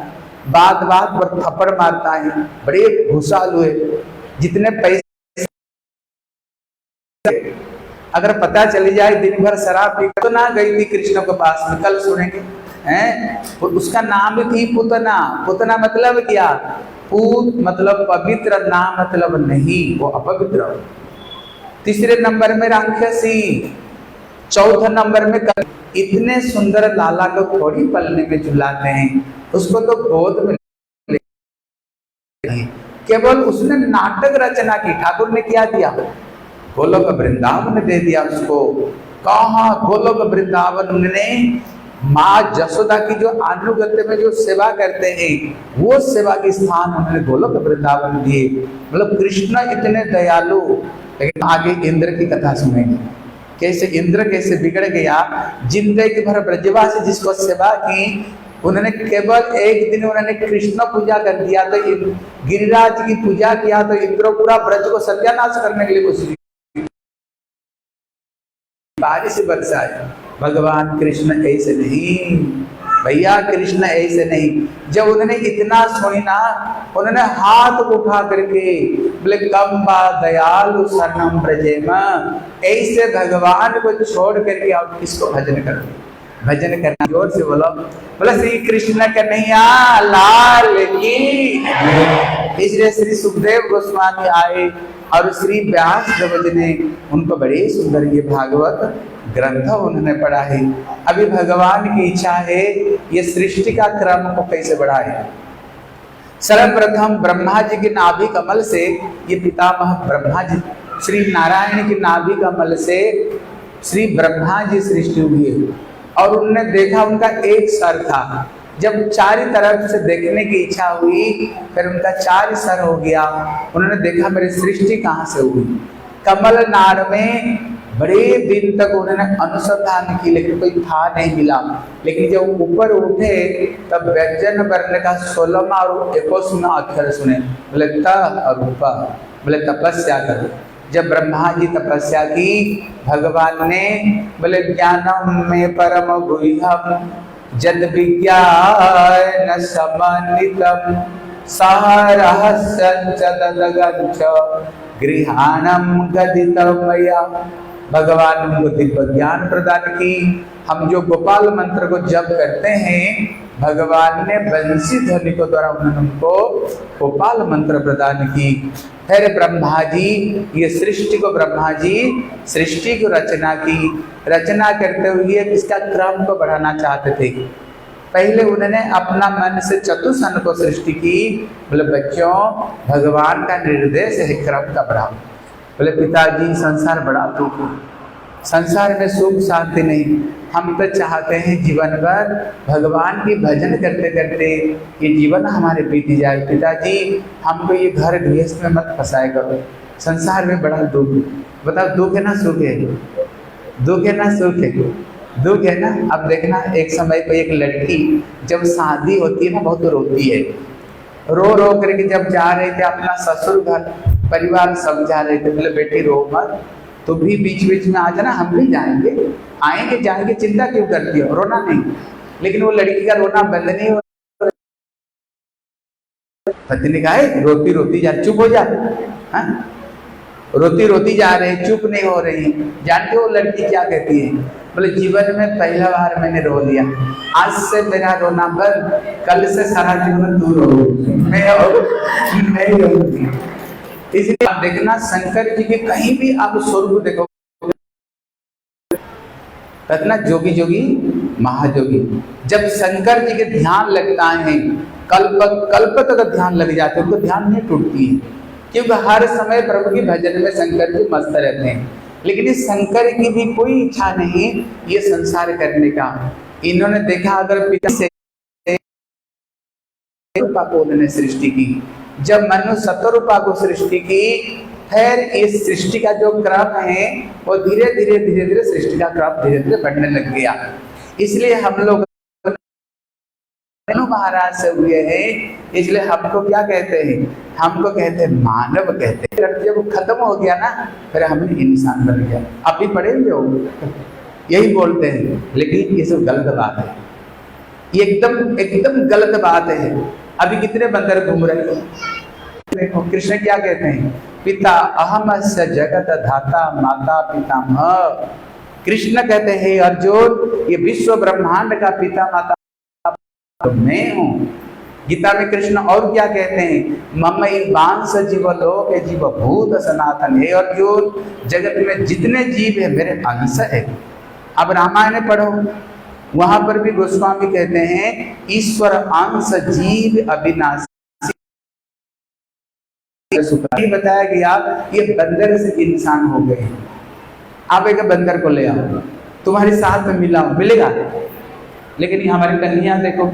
बात बात पर थप्पड़ मारता है, बड़े घुसालू है, जितने पैसे अगर पता चली जाए दिन भर शराब पी तो ना गई थी कृष्ण के पास में, कल सुनेंगे हैं। उसका नाम थी पुतना। पुतना मतलब क्या? पूत मतलब पवित्र, नाम मतलब नहीं, वो अपवित्र। तीसरे नंबर में राक्षसी, चौथे नंबर में इतने सुंदर लाला को थोड़ी पलने में झुलाते हैं, उसको तो गोद में केवल उसने नाटक रचना की। ठाकुर ने क्या दिया? गोलोक वृंदावन दे दिया उसको। कहा गोलोक वृंदावन ने माँ जसोदा की जो अनुगत्य में जो सेवा करते हैं वो सेवा के स्थान उन्होंने गोलोक वृंदावन दिए। मतलब कृष्ण इतने दयालु। लेकिन आगे इंद्र की कथा सुनेंगे, कैसे इंद्र कैसे बिगड़ गया। जिंदगी भर ब्रजवासी जिसको सेवा की, उन्होंने केवल एक दिन उन्होंने कृष्ण पूजा कर दिया, तो गिरिराज की पूजा किया तो इंद्र पूरा ब्रज को सत्यानाश करने के लिए कोशिश, बारिश बरसाए। भगवान कृष्ण ऐसे नहीं भैया, कृष्ण ऐसे नहीं। जब उन्होंने इतना सुनी ना, उन्होंने हाथ उठा करके बोले कम्बा दयालु शरणम ब्रजेम, ऐसे भगवान को छोड़ करके आप किसको भजन करोगे? भजन करना जोर से बोलो, बोले श्री कृष्ण कन्हैया लाल की। इसलिए श्री सुखदेव गोस्वामी आए और श्री व्यास देव ने उनको बड़े सुंदर ये भागवत ग्रंथ उन्होंने पढ़ा है। अभी भगवान की इच्छा है ये सृष्टि का क्रम को कैसे बढ़ाए। सर्वप्रथम ब्रह्मा जी के नाभि कमल से, ये पितामह ब्रह्मा जी, श्री नारायण की नाभि कमल से श्री ब्रह्मा जी सृष्टि हुई है। और उन्होंने देखा उनका एक सर था। जब चारों तरफ से देखने की इच्छा हुई, फिर उनका चार सर हो गया। उन्होंने देखा मेरी सृष्टि कहाँ से हुई। कमल नाड़ में बड़े दिन तक उन्होंने अनुसंधान की, लेकिन कोई था नहीं मिला। लेकिन जब ऊपर उठे तब व्यंजन वर्ण का 16वां और 21वां अक्षर सुने। बोले त और रूपा, बोले तपस्या करो। जब ब्रह्मा जी तपस्या की, भगवान ने बोले ज्ञानम में परम गुह्यम जद विज्ञान समन्वितम सहरहस्यं च तदगच्छ गृहाणं गदितं मया। भगवान ने उनको दिव्य ज्ञान प्रदान की। हम जो गोपाल मंत्र को जप करते हैं, भगवान ने बंसी ध्वनि को द्वारा उन्होंने उनको गोपाल मंत्र प्रदान की। फिर ब्रह्मा जी, ये सृष्टि को ब्रह्मा जी सृष्टि को रचना की। रचना करते हुए इसका क्रम को बढ़ाना चाहते थे। पहले उन्होंने अपना मन से चतुसन को सृष्टि की। बोले बच्चों, भगवान का निर्देश है क्रम का बढ़ाओ। बोले पिताजी, संसार बड़ा दुख है, संसार में सुख शांति नहीं। हम तो चाहते हैं जीवन भर भगवान की भजन करते करते ये जीवन हमारे बीत जाए। पिताजी, हमको ये घर गृहस्थ में मत फंसाए करो, संसार में बड़ा दुख। बताओ, दुख है ना सुख है? दुख है ना सुख है? दुख है ना। अब देखना, एक समय पे एक लड़की जब शादी होती है ना, बहुत रोती है। रो रो करके जब जा रहे थे अपना ससुर घर, परिवार सब जा रहे थे। बोले बेटी रो मत, तो भी बीच बीच में आ जाना, हम भी जाएंगे, आएंगे जाएंगे, चिंता क्यों करती हो, रोना नहीं। लेकिन वो लड़की का रोना बंद नहीं हो। पति ने कहा रोती रोती जा, चुप हो जा। हाँ? रोती रोती जा रहे, चुप नहीं हो रही। जानते हो लड़की क्या कहती है? बोले जीवन में पहला बार मैंने रो लिया, आज से मेरा रोना बंद, कल से सारा जीवन तू रो, मैं रोऊंगी। इसलिए आप देखना, शंकर जी के कहीं भी आप स्वरूप देखो, कहना जोगी जोगी महाजोगी। जब शंकर जी के ध्यान लगता है, कल्प तक ध्यान लग जाते हैं, उनको ध्यान नहीं टूटती है, क्योंकि हर समय प्रभु की भजन में शंकर जी मस्त रहते हैं। लेकिन इस शंकर की भी कोई इच्छा नहीं ये संसार करने का। इन्होंने देखा अगर पिता से रूपा को उन्होंने सृष्टि की, जब मनु शतरूपा को सृष्टि की, फिर इस सृष्टि का जो क्रम है वो धीरे धीरे सृष्टि का क्रम धीरे धीरे बढ़ने लग गया। इसलिए हम लोग महाराज से हुए हैं, इसलिए हमको क्या कहते हैं? हमको कहते हैं मानव कहते हैं। जब खत्म हो गया ना, फिर हमने इंसान बन गया। आप भी पढ़ेंगे हो, यही बोलते हैं, लेकिन ये सब गलत बात है, ये एकदम गलत बात है। अभी कितने बंदर घूम रहे हैं, देखो कृष्ण क्या कहते हैं? पिता अहमस्य जगत धाता माता पितामह। कृष्ण कहते हैं अर्जुन, ये विश्व ब्रह्मांड का पिता माता मैं हूँ। गीता में कृष्ण और क्या कहते हैं? मम वांस जीव लोक जीव भूत सनातन। हे अर्जुन, जगत में जितने जीव है मेरे अंश है। अब रामायण पढ़ो, वहां पर भी गोस्वामी कहते हैं ईश्वर अंश जीव अविनाशी। बताया गया ये बंदर से इंसान हो गए। आप एक बंदर को ले आओ, तुम्हारे साथ में मिलेगा। लेकिन ये हमारी कन्या देखो,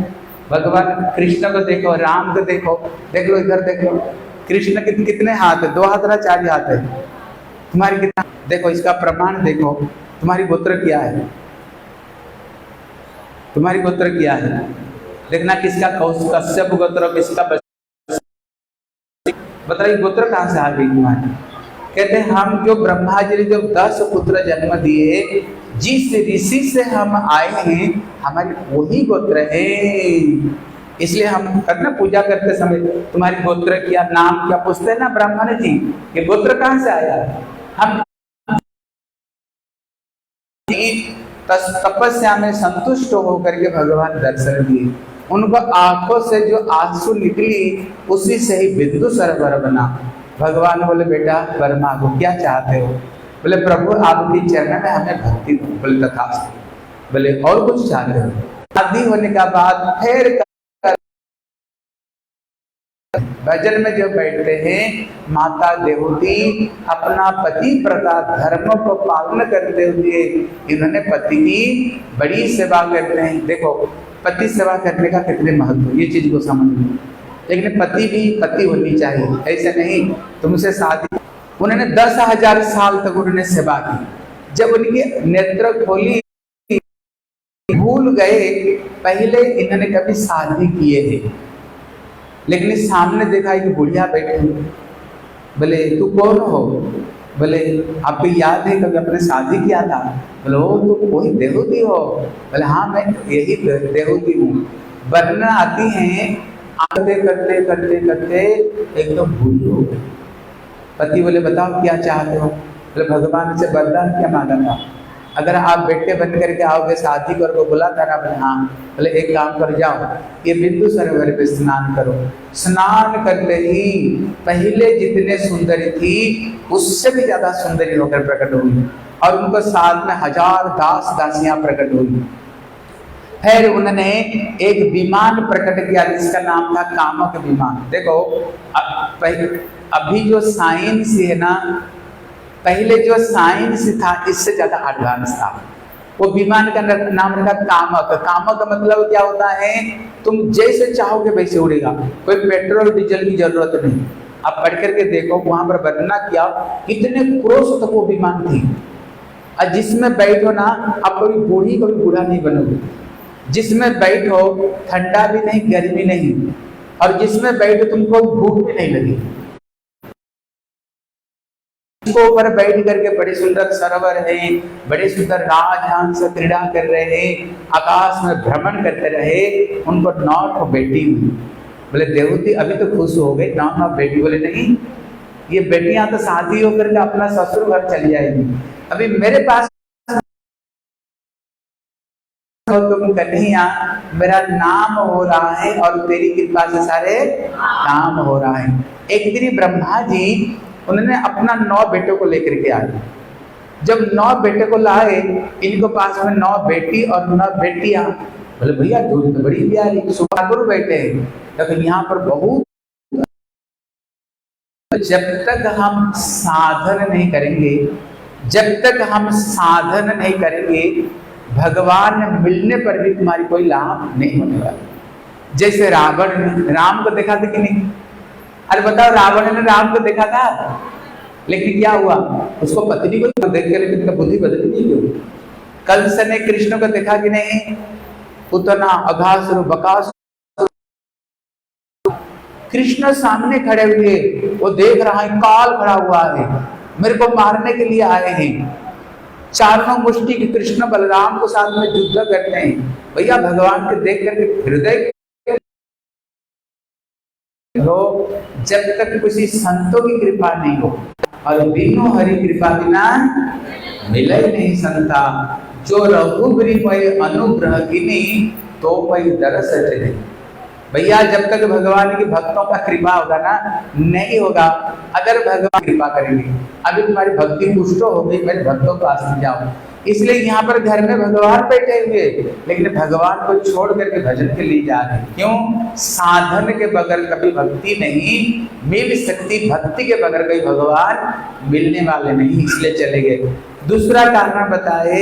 भगवान कृष्ण को देखो, राम को देखो, देख लो इधर देखो, कृष्ण कितने हाथ है? 2 हाथ ना 4 हाथ है? तुम्हारी कितना? देखो इसका प्रमाण देखो। तुम्हारी गोत्र क्या है? तुम्हारी गोत्र क्या है? देखना किसका कश्यप गोत्र, किसका बताइए गोत्र कहाँ से आ गई तुम्हारी? कहते हैं हम जो ब्रह्मा जी ने जो 10 पुत्र जन्म दिए, जिस ऋषि से हम आए हैं, हमारी वही गोत्र है। इसलिए हम करना पूजा करते समय तुम्हारी गोत्र क्या, नाम क्या पूछते हैं ना ब्राह्मण जी, ये गोत्र कहाँ से आया? हम तपस्या में संतुष्ट होकर के भगवान दर्शन दिए। उनको आंखों से जो आंसू निकली, उसी से ही विद्युत सरोवर बना। भगवान बोले बेटा वर मांगो, क्या चाहते हो? बोले प्रभु आपकी चरण में हमें भक्ति दो। बोले तथास्तु। बोले और कुछ चाहते हो? शादी होने का बाद फिर भजन में जो बैठते हैं, माता देवती अपना पति प्रथा धर्म को पालन करते हुए इन्होंने पति की बड़ी सेवा करते हैं। देखो पति सेवा करने का कितने महत्व, ये चीज को समझ लो। लेकिन पति भी पति होनी चाहिए, ऐसे नहीं तुमसे शादी। उन्होंने 10,000 साल तक उन्होंने सेवा की। जब उनकी नेत्र खोली, भूल गए पहले इन्होंने कभी शादी किए हैं, लेकिन सामने देखा कि बुढ़िया बैठे हुए। बोले तू कौन हो? बोले आपको याद है कभी अपने शादी किया था? बोले ओ तो कोई देहूती हो? बोले हाँ मैं यही देहूती हूँ। वर्णन आती हैं, आते करते करते करते एकदम भूल हो गए। पति बोले बताओ क्या चाहते हो? बोले भगवान से वरदान क्या मांगा था? अगर आप बेटे बन करके आओगे शादी को बुला था ना? बोले हाँ। बोले एक काम कर जाओ, ये बिंदु सरोवर पे स्नान करो। स्नान करते ही पहले जितने सुंदरी थी उससे भी ज्यादा सुंदरी होकर प्रकट हुई और उनको साल में 1000 दास दासियां प्रकट हुई। फिर उन्होंने एक विमान प्रकट किया जिसका नाम था कामक विमान। देखो अभी जो साइंस है ना, पहले जो साइंस था इससे ज्यादा एडवांस था। वो विमान का नाम रखा कामक। कामक का मतलब क्या होता है? तुम जैसे चाहोगे वैसे उड़ेगा, कोई पेट्रोल डीजल की जरूरत नहीं। आप पढ़ करके देखो, वहां पर वर्णना किया कितने क्रोश तक वो विमान थी। और जिसमें बैठो ना, आप कभी बूढ़ी कभी बूढ़ा नहीं बनोगे। जिसमें बैठो ठंडा भी नहीं गर्मी नहीं, और जिसमें बैठो तुमको भूख भी नहीं लगी। इसको ऊपर बैठ करके बड़े सुंदर सरोवर है, बड़े सुंदर राजहंस क्रीड़ा कर रहे हैं, आकाश में भ्रमण करते रहे। उनको 9 बेटी हुई। बोले देवती अभी तो खुश हो गए, 9 बेटी। बोले नहीं, ये बेटियां तो शादी होकर के अपना ससुर घर चली जाएगी। अभी मेरे पास तुम कन्हैया, मेरा नाम हो रहा है और तेरी कृपा से सारे काम हो रहा है। एक दिन ब्रह्मा जी उन्होंने अपना 9 बेटों को लेकर के आए। जब 9 बेटे को लाए, इनको पास में 9 बेटी और 9 बेटियां। बोले भैया दूध तो बड़ी प्यारी सुखागुरु बैठे हैं, लेकिन यहाँ पर बहुत, जब तक हम साधन नहीं करेंगे, जब तक हम साधन नहीं करेंगे, भगवान मिलने पर भी तुम्हारी कोई लाभ नहीं होने वाला। जैसे रावण ने राम को देखा था कि नहीं? अरे बताओ, रावण ने राम को देखा था, लेकिन क्या हुआ? उसको पत्नी को देख कर लेकिन बुद्धि बदली नहीं क्यों? कंस ने कृष्ण को देखा कि नहीं? उतना अघासुर बकासुर, कृष्ण सामने खड़े हुए, वो देख रहा है काल खड़ा हुआ है, मेरे को मारने के लिए आए हैं। चारों मुष्टि के कृष्ण बलराम को साथ में युद्ध करते हैं। भैया भगवान के देख करके हृदय हो, जब तक किसी संतों की कृपा नहीं हो, और बिनु हरि कृपा बिना मिले नहीं संता। जो रघुबरी मय अनुग्रह किनी, तो मय दरस चले। भैया जब तक भगवान की भक्तों का कृपा होगा ना, नहीं होगा। अगर भगवान कृपा करेंगे, अभी तुम्हारी भक्ति पुष्ट हो गई, मेरे भक्तों के पास में जाओ। इसलिए यहाँ पर घर में भगवान बैठे हुए, लेकिन भगवान को छोड़ करके भजन के लिए जा रहे। क्यों? साधन के बगैर कभी भक्ति नहीं मिल सकती, भक्ति के बगैर कभी भगवान मिलने वाले नहीं, इसलिए चले गए। दूसरा कारण बताए,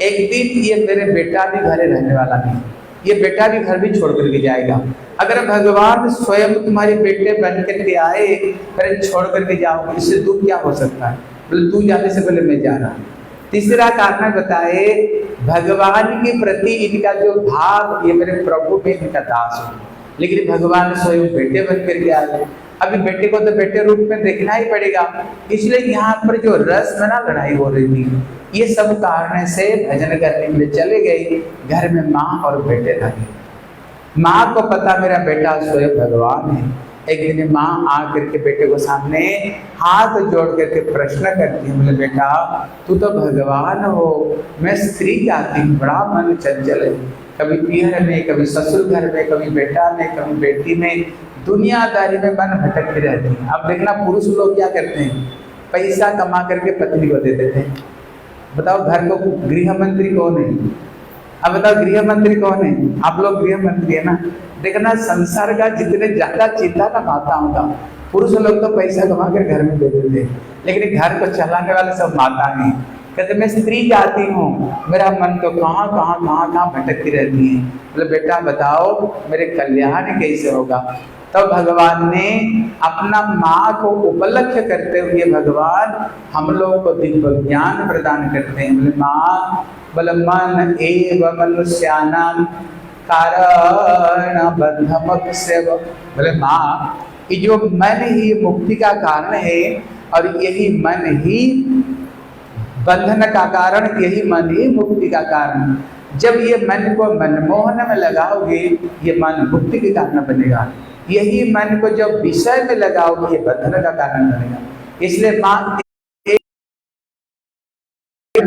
एक दिन ये मेरे बेटा भी घरे रहने वाला नहीं, ये बेटा भी घर भी छोड़ करके जाएगा। अगर भगवान स्वयं तुम्हारे बेटे बन करके आए, फिर छोड़ करके जाओगे, इससे दुख क्या हो सकता है? बोले तू जाने से पहले मैं जा रहा हूँ। तीसरा कारण बताए, भगवान के प्रति इनका जो भाव, ये मेरे प्रभु में इनका दास हो, लेकिन भगवान स्वयं बेटे बन करके आए। अभी बेटे को तो बेटे रूप में देखना ही पड़ेगा, इसलिए यहाँ पर जो रस में ना लड़ाई हो रही थी, ये सब कारण से भजन करने के लिए चले गए। घर में माँ और बेटे रहे। माँ को पता मेरा बेटा स्वयं भगवान है। एक दिन माँ आकर के बेटे को सामने हाथ जोड़ करके प्रश्न करती है, बोले बेटा तू तो भगवान हो, मैं स्त्री जाती हूँ, बड़ा मन चंचल है, कभी पीहर में, कभी ससुर घर में, कभी बेटा में, कभी बेटी में, दुनियादारी में मन भटकती रहती है। अब देखना पुरुष लोग क्या करते हैं, पैसा कमा करके पत्नी को दे देते हैं। बताओ घर को गृह मंत्री कौन है? अब बताओ गृह मंत्री कौन है? आप लोग गृह मंत्री है ना। देखना संसार का जितने ज्यादा चिंता ना माताओं का, पुरुष लोग तो पैसा कमा कर घर में दे देते, लेकिन घर को चलाने वाले सब माता हैं। कहते मैं स्त्री जाती हूँ, मेरा मन तो कहाँ कहाँ कहाँ कहाँ भटकती रहती है। बोले बेटा बताओ मेरे कल्याण कैसे होगा? तब भगवान ने अपना माँ को उपलक्ष्य करते हुए भगवान हम लोगों को दिव्य ज्ञान प्रदान करते हैं। बोले माँ, बोले मन एव मनुष्यानां कारण बंधमोक्ष। बोले माँ, ये जो मन ही मुक्ति का कारण है, और यही मन ही बंधन का कारण, यही मन ही मुक्ति का कारण। जब ये मन को मनमोहन में लगाओगे, ये मन मुक्ति के कारण बनेगा। यही मन को जब विषय में लगाओगे, ये बंधन का कारण बनेगा। इसलिए माँ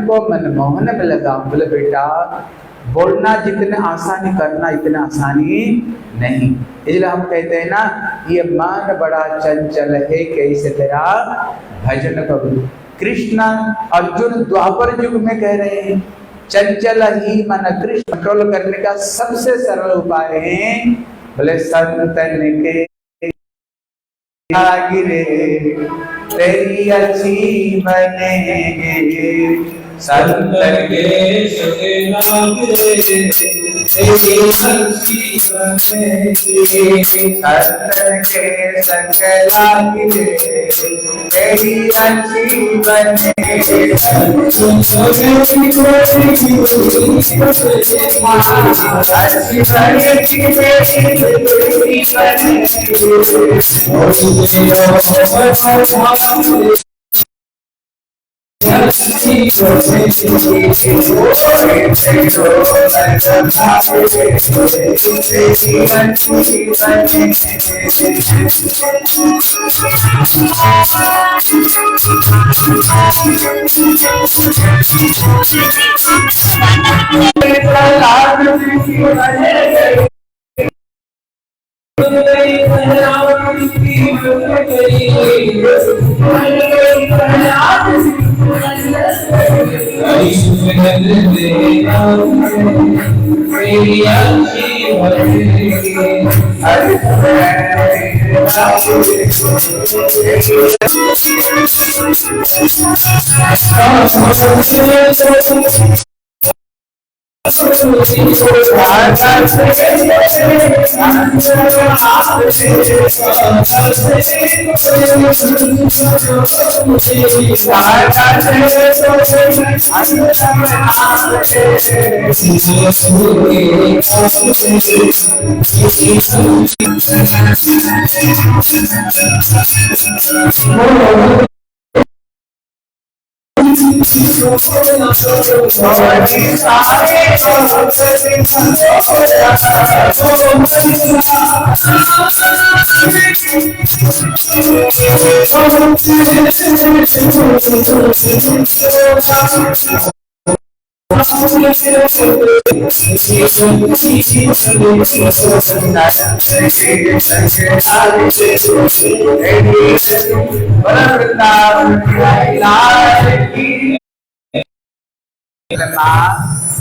को मनमोहन में लगाओ। बोले बेटा बोलना जितने आसानी, करना इतना आसानी नहीं। इसलिए हम कहते हैं ना, ये मन बड़ा चंचल है, कैसे तेरा भजन करूं। कृष्ण अर्जुन द्वापर युग में कह रहे हैं, चंचल ही मन कृष्ण कंट्रोल करने का सबसे सरल उपाय है, बोले संतन के गिरे तेरी अच्छी बनेगे, संतन के गिरे तेरी अच्छी बनेगी, संतन के संग लागे तेरी अच्छी बनेगी,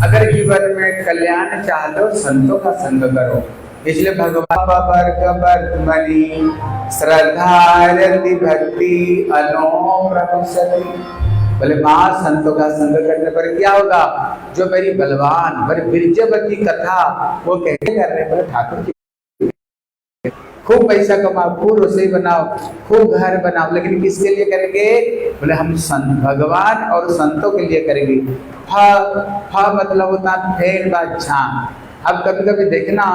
अगर जीवन में कल्याण चाहो संतों का संग करो। इसलिए भगवान वर्ग मणि श्रद्धा रति भक्ति अनो प्रभुसति। बोले माँ संतों का संग करने पर क्या होगा? जो मेरी बलवान बड़ी बीरजवती कथा वो कैसे कर रहे? बोले ठाकुर जी खूब पैसा कमाओ, खूब रसोई बनाओ, खूब घर बनाओ, लेकिन किसके लिए करेंगे? बोले हम संत भगवान और संतों के लिए करेंगे। फ मतलब होता है फेर बात झांक। अब कभी कभी देखना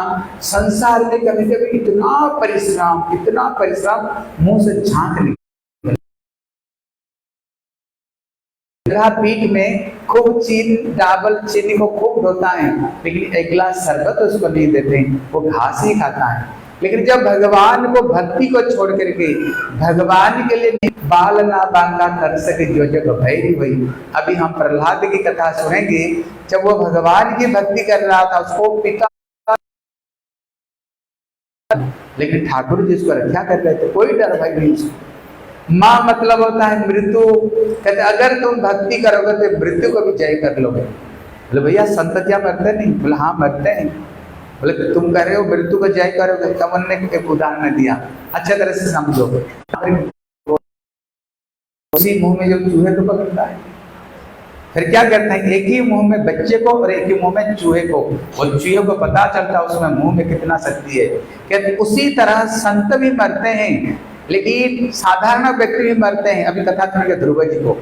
संसार में कभी कभी इतना परिश्रम मुंह से झांक नहीं। पीठ में खूब चीनी को खूब धोता है, लेकिन एक गिलास शरबत उसको नहीं देते, वो घास ही खाता है। लेकिन जब भगवान को भक्ति को छोड़ करके भगवान के लिए बाल ना बांका कर सके जो जग भैरी हुई। अभी हम प्रहलाद की कथा सुनेंगे, जब वो भगवान की भक्ति कर रहा था उसको पिता, लेकिन ठाकुर जी उसको रक्षा कर रहे थे, कोई डर भय नहीं। माँ मतलब होता है मृत्यु। कहते अगर तुम भक्ति करोगे तो मृत्यु को भी जय कर लोगे। बोले भैया संत क्या मरते नहीं? बोले हाँ मरते हैं। बोले तुम कह रहे हो मृत्यु को जय करोगे? तब उन्होंने एक उदाहरण दिया, अच्छा तरह से समझो। उसी मुंह में जो चूहे को पकड़ता है, फिर क्या करता है? एक ही मुंह में बच्चे को और एक ही मुंह में चूहे को, और चूहे को पता चलता है उसमें मुंह में कितना शक्ति है। कहते उसी तरह संत भी मरते हैं, लेकिन साधारण व्यक्ति भी मरते हैं। अभी कथा सुनेंगे ध्रुव जी को,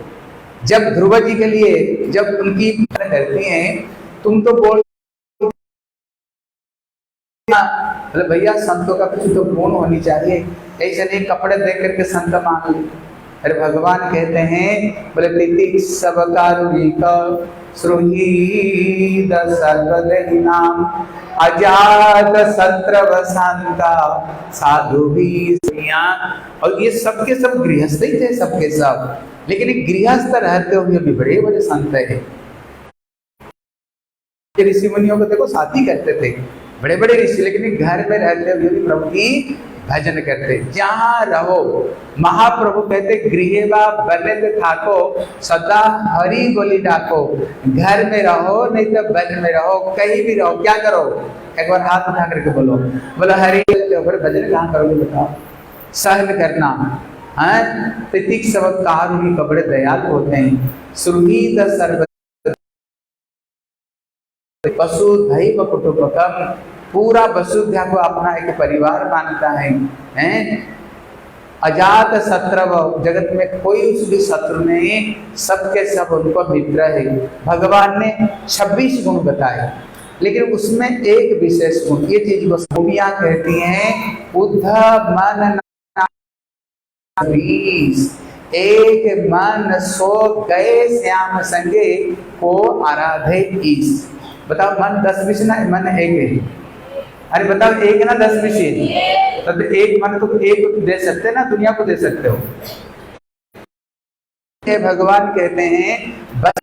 जब ध्रुव जी के लिए जब उनकी करती हैं, तुम तो बोल भैया संतों का कुछ तो गुण होनी चाहिए, ऐसे नहीं कपड़े देख करके संत मान लो। अरे भगवान कहते हैं, बोले तितिक सब कारुणिक सुहृद सर्वदेहि नाम अजात शत्रव शांता साधु भी। और ये सबके सब गृहस्थ ही थे, सबके सब, लेकिन एक गृहस्थ रहते हुए भी बड़े बड़े संत है। ऋषि मुनियों को देखो साथी करते थे, बड़े बड़े ऋषि, लेकिन घर में रहते हुए भी प्रभु की भजन करते। जहाँ रहो, महाप्रभु कहते गृह बा बने थाको सदा हरि बोली डाको। घर में रहो नहीं तो वन में रहो, कहीं भी रहो, क्या करो? एक बार हाथ उठा करके बोलो, बोलो हरि भजन कहाँ करोगे बताओ? सहन करना है। तितिक सब कारुणिक बड़े दयालु होते हैं। सुहृद सर्व वसुधैव कुटुंबकम, पूरा वसुधा को अपना एक परिवार मानता है, हैं? अजात शत्रव, जगत में कोई उसके शत्रु नहीं, सबके सब उनको मित्र है। भगवान ने 26 गुण बताए, लेकिन उसमें एक विशेष गुण, ये चीज को भूमिया कहती हैं, उद्ध मन एक मन सो गए श्याम संगे को आराधे ईश। बताओ मन 10 विषय ना मन एक है? अरे बताओ एक ना 10 विषय? तब एक मन तो एक दे सकते ना, दुनिया को दे सकते हो। भगवान कहते हैं बस